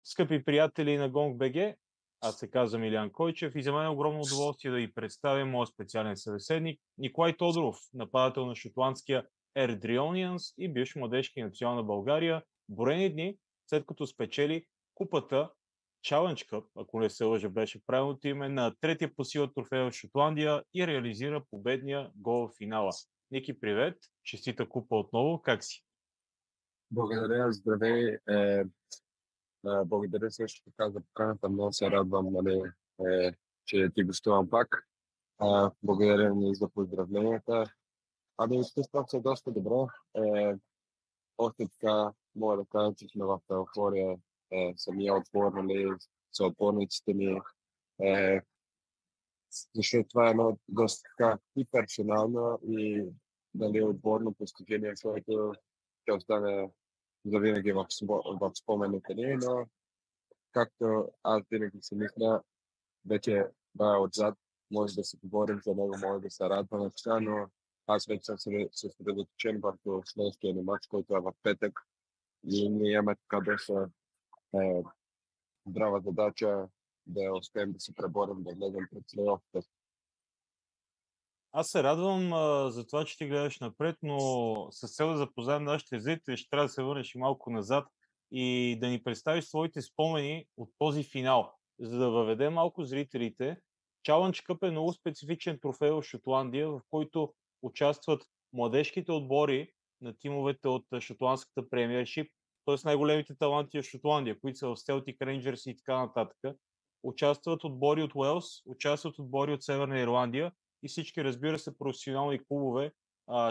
Скъпи приятели на Гонг БГ, аз се казвам Илиан Койчев и за мен е огромно удоволствие да ви представя моят специален събеседник Николай Тодоров, нападател на шотландския Ердрионианс и бивш младежки национал на България, броени дни след като спечели купата Challenge Cup, ако не се лъжа беше правилното име, на третия по сила трофея в Шотландия и реализира победния гол в финала. Ники, привет! Честита купа отново, как си? Благодаря, здравей. Благодаря също така за поканата. Много се радвам, нали, че ти гостувам пак. Благодаря ми за поздравленията. Чувствам се доста добре. Още така мога да кажа, че сме в еуфория. Самия отбор, нали, съотборниците ми. Е, Защото това е едно доста така и персонално, и нали, отборно постижение, което ще остане завинаги в спомените ни, но както аз винаги си мисля, вече отзад може да се говорим за него, може да се радваме така, но аз вече съм се съсредоточен върху следващия ни матч, който е в петък, и ние имаме така доста е, здрава задача да успеем да се преборим, да влезем пред плейофите. Аз се радвам за това, че ти гледаш напред, но с цел да запознаем нашите зрители, ще трябва да се върнеш и малко назад и да ни представиш своите спомени от този финал, за да въведем малко зрителите. Challenge Cup е много специфичен трофей в Шотландия, в който участват младежките отбори на тимовете от шотландската премиершип, т.е. най-големите таланти в Шотландия, които са в Celtic Rangers и така нататък. Участват отбори от Уелс, участват отбори от Северна Ирландия и всички, разбира се, професионални клубове,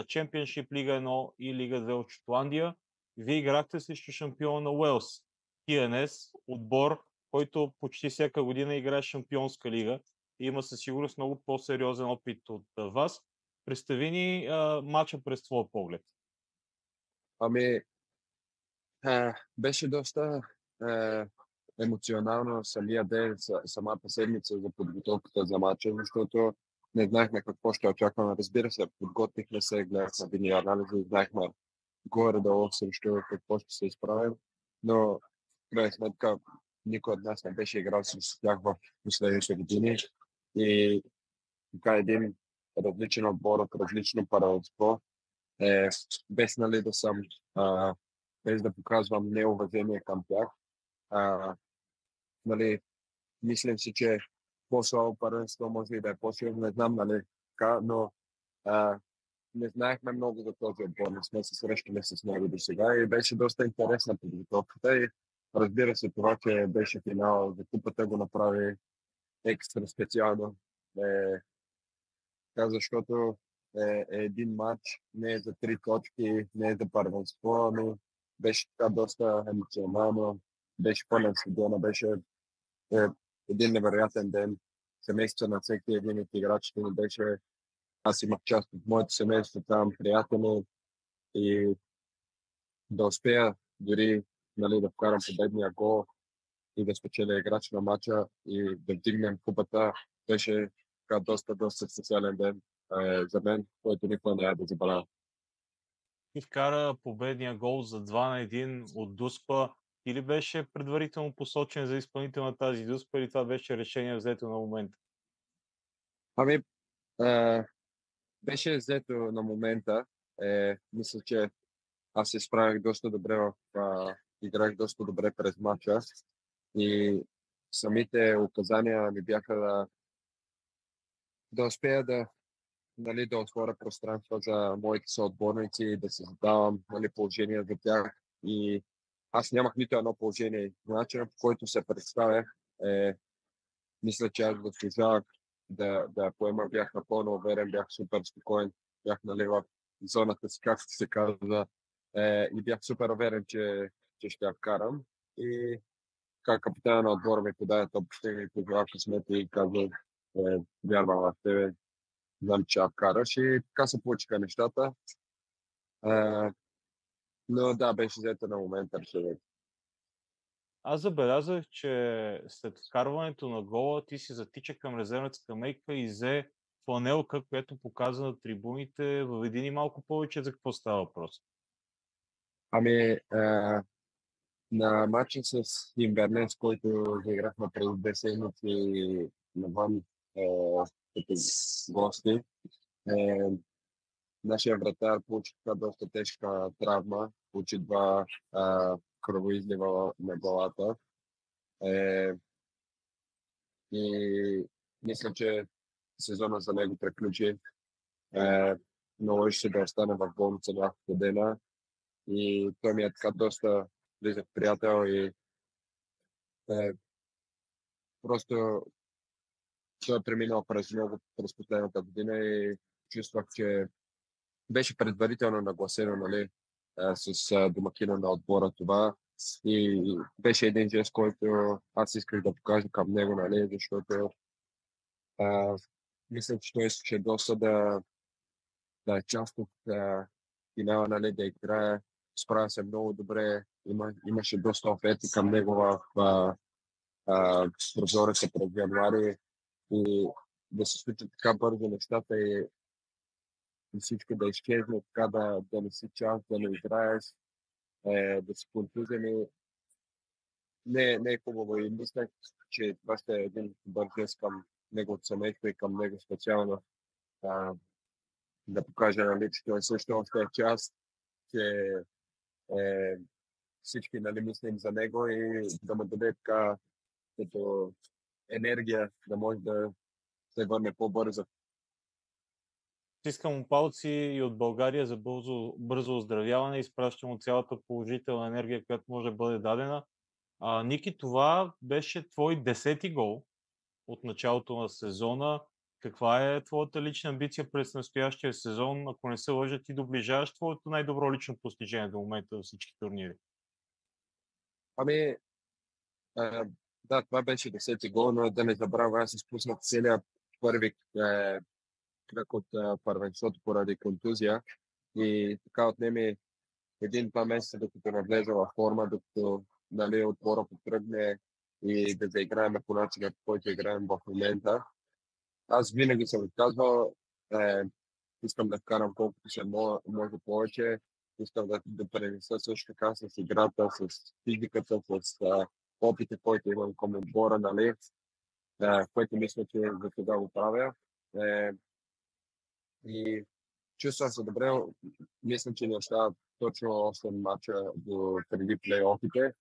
Чемпионшип Лига 1 и Лига 2 от Шотландия. Вие играхте срещу шампиона на Уелс, TNS, отбор, който почти всяка година играе шампионска лига и има със сигурност много по-сериозен опит от вас. Представи ни матча през твоя поглед. Ами, Беше доста емоционално самия ден, самата седмица за подготовката за матча, защото не знаехме какво ще очакваме. Разбира се, подготвихме се, гледахме видео анализи, знаехме горе-долу срещу какво ще се изправим, но в крайна сметка никой от нас не беше играл с тях в последните години и така един различен отбор от различно първенство, без нали да съм без да показвам неуважение към тях. А, нали, Мислим си, че по-слабо първенство може и да е по-силно, не знам, нали, така, но а, не знаехме много за този отбор, не сме се срещали с него до сега и беше доста интересна подготовката и разбира се, това, че беше финал за купата, го направи екстра специално. Е, Защото е един матч, не е за три точки, не е за първенство, но беше така доста емоционално, беше пълен стадиона, беше е, един невероятен ден. Семейството на всеки един от играчите ни беше, аз имах част от моето семейство там, приятели, и да успея дори нали, да вкарам победния гол и да спечеля играч на матча и да вдигнем купата, беше така доста специален ден за мен, който никога няма да забравя. И вкара победния гол за 2-1 от Дуспа. Или беше предварително посочен за изпълнител на тази Дуспа, или това беше решение взето на момента? Ами, е, Беше взето на момента. Мисля, че аз се справях доста добре играх доста добре през матча и самите указания ми бяха да успея нали, да отворя пространство за моите съотборници и да се задавам нали, положение за тях. И аз нямах нито едно положение. Начинът, по който се представях, мисля, че аз заслужавах да поема. Бях напълно уверен, бях супер спокоен, бях нали, в зоната си, както се казва. И бях супер уверен, че ще я вкарам. И как капитана на отбора ми подаде топката и ми пожела късмет и каза, вярвам в тебе, знам, че я вкараш. И така се получиха нещата. Е, но да, беше взето на момента решението. Аз забелязах, че след вкарването на гола ти си затича към резервната скамейка и взе фланелка, която показа на трибуните. Въведи ни малко повече за какво става въпрос. Ами, На матча с Инвернес, който заиграхме преди 2 седмици навън като гости, е, нашия вратар получи така доста тежка травма, получи 2 кръвоизлива на главата. Е, и мисля, че сезона за него приключи. Наложи се да остане в болница няколко дена и той ми е така доста близък приятел и е, просто той е преминал през много през последната година и чувствах, че беше предварително нагласено, нали, с домакина на отбора това. И беше един жест, който аз исках да покажа към него, нали, защото мисля, че той искаше доста да е част от финала, нали, да играе. Справя се много добре. Имаше доста оферти към него в прозореца през януари и да се случат така бързо нещата и всичко да изчезне, така да не си част, да не играеш, да си контузен. Не е хубаво и мисля, че това ще е един добър жест към неговото семейство и към него специално. Да покаже, нали, че той също още е част, че е, всички, нали, мислим за него и да му даде така като енергия, да може да се върне по-бързо. Искам му палци и от България за бързо оздравяване. Изпращам му цялата положителна енергия, която може да бъде дадена. Ники, това беше твой 10-ти гол от началото на сезона. Каква е твоята лична амбиция през настоящия сезон? Ако не се лъжа, ти доближаваш твоето най-добро лично постижение до момента във всички турнири. Ами, да, това беше 10-ти гол, но да не забравя, аз изпуснах целият първи кръг от първенството поради контузия и така отнеми 1-2 месеца, докато навлеза във форма, докато, нали, отбора потръгне и да заиграем по начина, по който играем в момента. Аз винаги съм казвал, искам да вкарам колкото се може повече, искам да пренеса също така с играта, с физиката, с опита, който имам към отбора, нали, което мисля, че за това го правя. Е, и чувствам се добре, мисля, че не остават точно 8 мача до преди плейофите.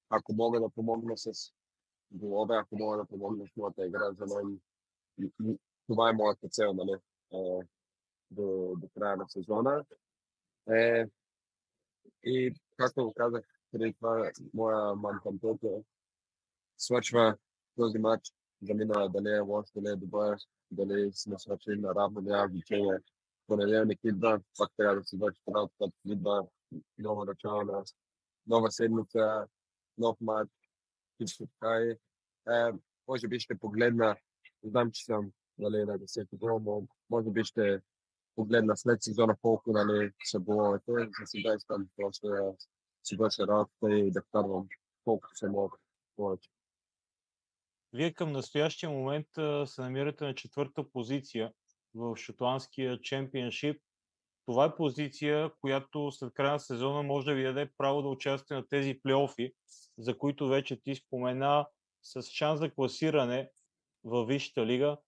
Ако мога да помогна с голове, ако мога да помогна с моята игра, за мен това е моята цел, нали, до края на сезона. И както го казах преди това, моя мантампът свършва този матч, да мина дали е лош, дали е добър, дали сме свършили наравно, няма значение. Понеделник идва, пак трябва да си върши работата, идва ново начало на нова седмица, нов матч, всичко така и може би ще погледна, знам, че съм, нали, на 10-ти гол, но може би ще погледна след сезона колко, нали, са головете. За сега искам просто да си върша работата и да вкарвам колкото се мога повече. Вие към настоящия момент се намирате на 4-та позиция в шотландския чемпионшип. Това е позиция, която след края на сезона може да ви даде право да участвате на тези плейофи, за които вече ти спомена, с шанс за класиране във Висшата лига.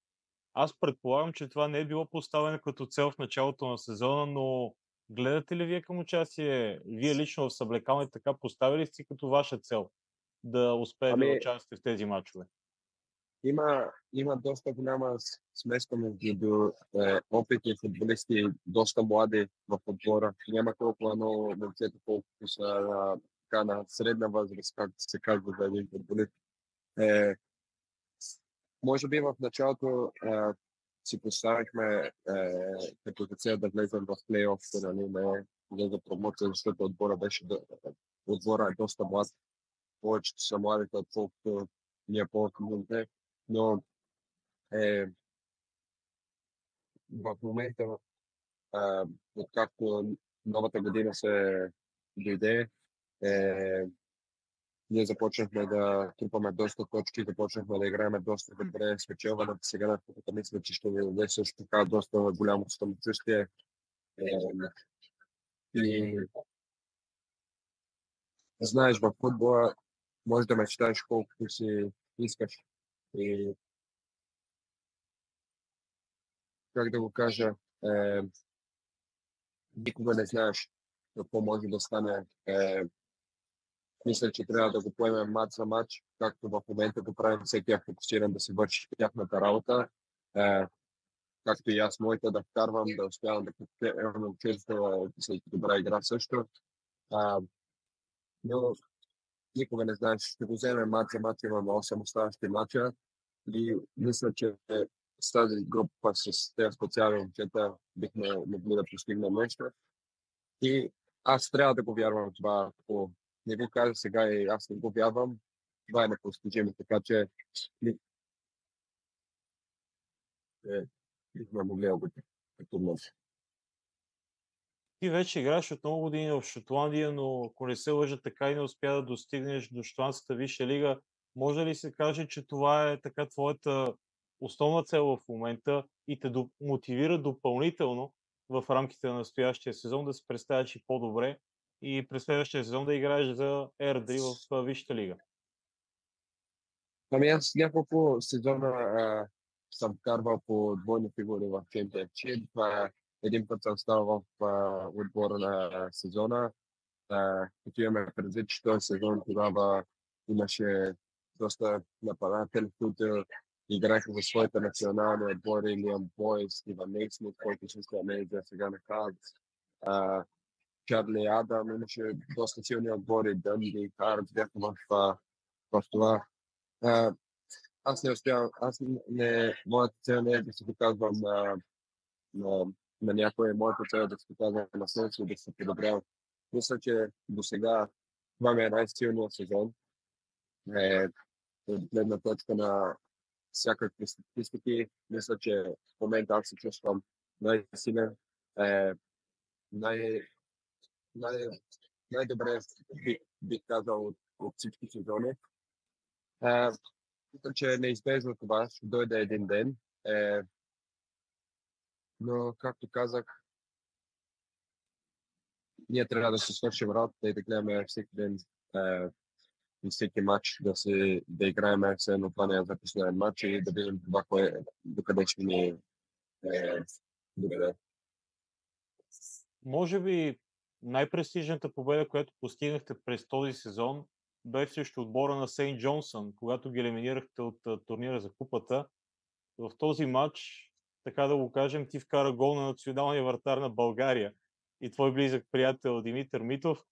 Аз предполагам, че това не е било поставено като цел в началото на сезона, но гледате ли вие към участие? Вие лично в Съблекални така поставили сте като ваша цел да успеете да Ами, участвате в тези матчове? има доста голяма смеска между опитни футболисти, доста млади в отбора. Няма толкова много момчета, колкото са така, на средна възраст, както се казва за един футболист. Може би в началото си поставихме като цел да влезем в плейофите, нали, не за промоция, защото отбора е доста млад. Повечето са младите, отколкото ние по-опитните. Но в момента, откакто новата година се дойде, е, ние започнахме да трупаме доста точки, започнахме да играем доста добре, спечелването сега на купата, мисля, че ще ни даде също така доста голямо самочувствие. И знаеш, в футбола може да мечтаеш колкото си искаш. И как да го кажа, никога не знаеш какво може да стане. Мисля, че трябва да го поемем матч за матч, както в момента го правим, всеки е фокусиран да си върши тяхната работа. Както и аз моята да вкарвам, да успявам да участвам всеки добра игра също. Но никога не знаеш, ще го вземем матч за матч, имаме 8 оставащи матча и мисля, че с тази група, с тези специални момчета бихме могли да постигнем нещо. И аз трябва да го вярвам това. Ако не го кажа сега и аз не го вярвам, това е непостижимо. Така че бихме могли да го постигнем. Ти вече играеш от много години в Шотландия, но ако не се лъжа, така и не успя да достигнеш до шотландската висша лига. Може ли се каже, че това е така твоята основна цел в момента и те мотивира допълнително в рамките на настоящия сезон да се представяш и по-добре и през следващия сезон да играеш за Ердри в висшата лига? Ами аз няколко сезона съм вкарвал по двойни фигури в Чемпионшип. Един път съм ставал в отбора на сезона. Като имаме предвид, че този сезон тогава имаше доста нападатели, които играха за своите национални отбори. Лиам Бойс, Иван Нейсмит, който се менеджер сега на Хартс. Чарли Адам, имаше доста силни отбори. Дънди, Хартс бяха в това. Аз не успявам, моята цел не е да се доказвам на някой, моята цел е да се доказвам на себе си, да се подобрявам. Мисля, че до сега това ми е най-силният сезон. От гледна точка на всякакви статистики, мисля, че в момента аз се чувствам най-силен. най- най-добре бих казал от всички сезони. Мисля, че е неизбежно това, ще дойде един ден. Но, както казах, ние трябва да се свършим работата и да гледаме всеки ден и всеки матч да играем все едно това не е за последен матч и да видим това, докъде ще ни доведе. Може би най-престижната победа, която постигнахте през този сезон, бе срещу отбора на Сейнт Джонсън, когато ги елиминирахте от турнира за купата. В този матч, така да го кажем, ти вкара гол на националния вратар на България и твой близък приятел Димитър Митов.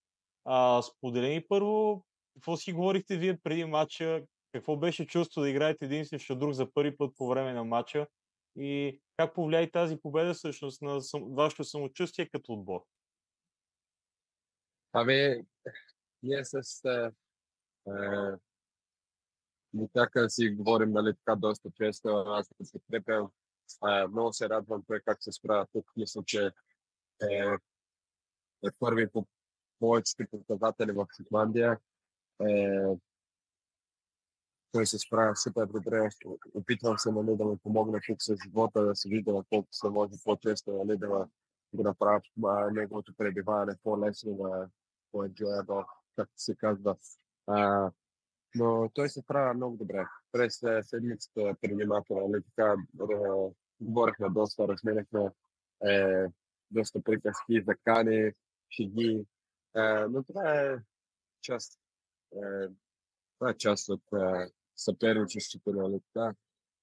Споделени първо, какво си говорихте вие преди матча, какво беше чувство да играете един срещу друг за първи път по време на матча и как повлия и тази победа всъщност на вашето самочувствие като отбор? Ами, ние с Митака си говорим, нали, така доста често. Аз да се подкрепям. Много се радвам той как се справя тук. Мисля, че е първи по повечето показатели в Шотландия. Той се справя супер добре. Опитвам се, нали, да му помогна тук с живота, да се вижда колко се може по-често, нали, да го направя неговото пребиваване по-лесно, по-enjoyable, както се казва. Но той се справя много добре. През седмицата преди малко, нали, така, говорихме доста, разменяхме доста приказки, закани, шеги. Но част, това е част от съперничеството, нали така.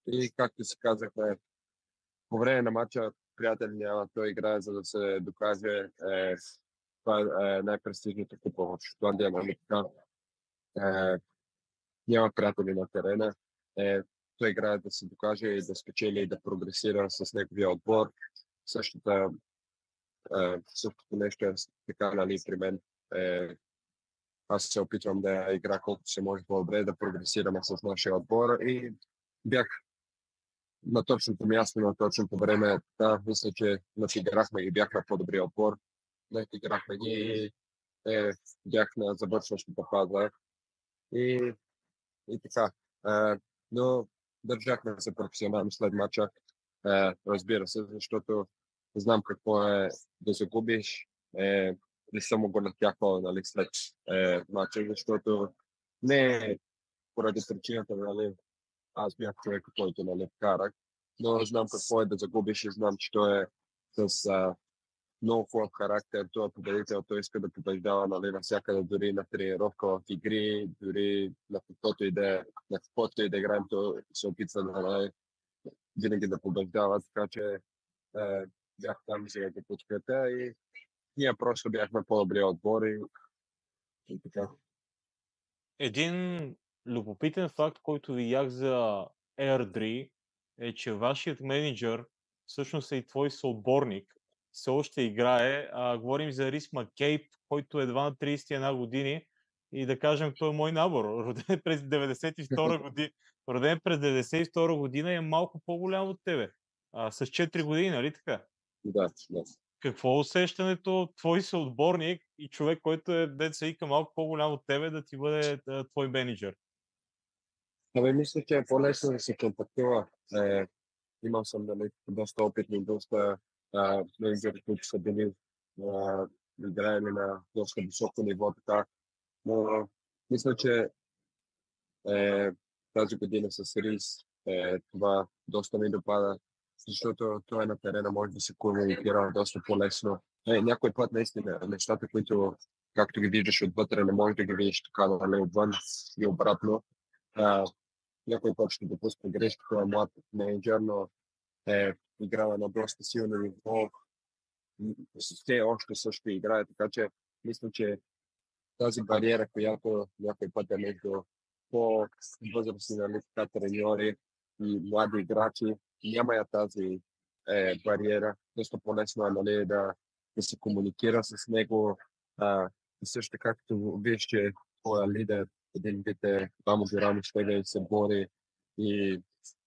И както си казахме, по време на матча приятели няма, той играе, за да се докаже. Това е най-престижната купа в Шотландия, нали така. Няма приятели на терена. Той играе да се докаже и да спечели и да прогресира с неговия отбор. Същото нещо е така, нали, при мен. Аз се опитвам да игра колкото се може по-добре, да прогресираме с нашия отбор и бях на точното място, на точното време. Да, мисля, че играхме и бяхме по-добрия отбор. Играхме и бях на завършващата фаза. И така. Но държахме се професионално след мача. Разбира се, защото знам какво е да загубиш. не съм го натяквал, нали, след мача, защото не поради причината, нали, аз бях човек, който, нали, вкарах, но знам какво е да загубиш и знам, че той е с много хубав характер, той е победител, той иска да побеждава, нали, навсякъде, дори на тренировка, в игри, дори на каквото и да играем, той се опитва да, нали, винаги да побеждава, така че бях там за да го подкрепя и ние просто бяхме по-добри отбори и така. Един любопитен факт, който видях за Airdrie е, че вашият менеджер всъщност е и твой съотборник. Все още играе. Говорим за Рис Маккейб, който едва на 31 години и да кажем, той е мой набор. Роден през 92 година. Роден през 92 година е малко по-голям от тебе. С 4 години, нали така? Да. Какво е усещането твой съотборник и човек, който е деца вика малко по-голям от тебе, да ти бъде твой менеджер? Мисля, че е по-лесно да се контактува. Имал съм, нали, доста опитни, доста менеджери, които са били играели на доста високо ниво, така. Но мисля, че тази година с Рис това доста ми допада, защото той на терена може да се комуникира доста по-лесно. Някой път наистина нещата, които както ги виждаш отвътре, не можеш да ги видиш така, нали, отвън и обратно. Някой път ще допусне грешки, той е млад менеджер, но играва на доста силно ниво. Все още също играе, така че мисля, че тази бариера, която някой път е между по-възрастни, нали, треньори и млади играчи, няма я тази бариера. Доста по-лесно е, нали, да се комуникира с него. И също така, като виж, че твоя лидер един вид е Рамо Герано с тебе и се бори. И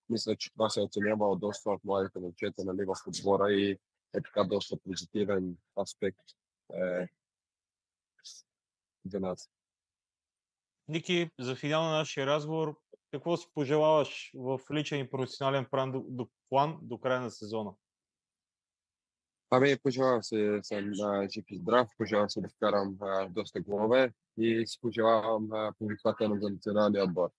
мисля, че това се оценява от доста от младите момчета, нали, в отбора и е така доста позитивен аспект за нас. Ники, за финал на нашия разговор, какво си пожелаваш в личен и професионален план до края на сезона? Пожелавам се съм жив и здрав, пожелавам се да вкарам доста голове и си пожелавам повиквателно за националния отбор.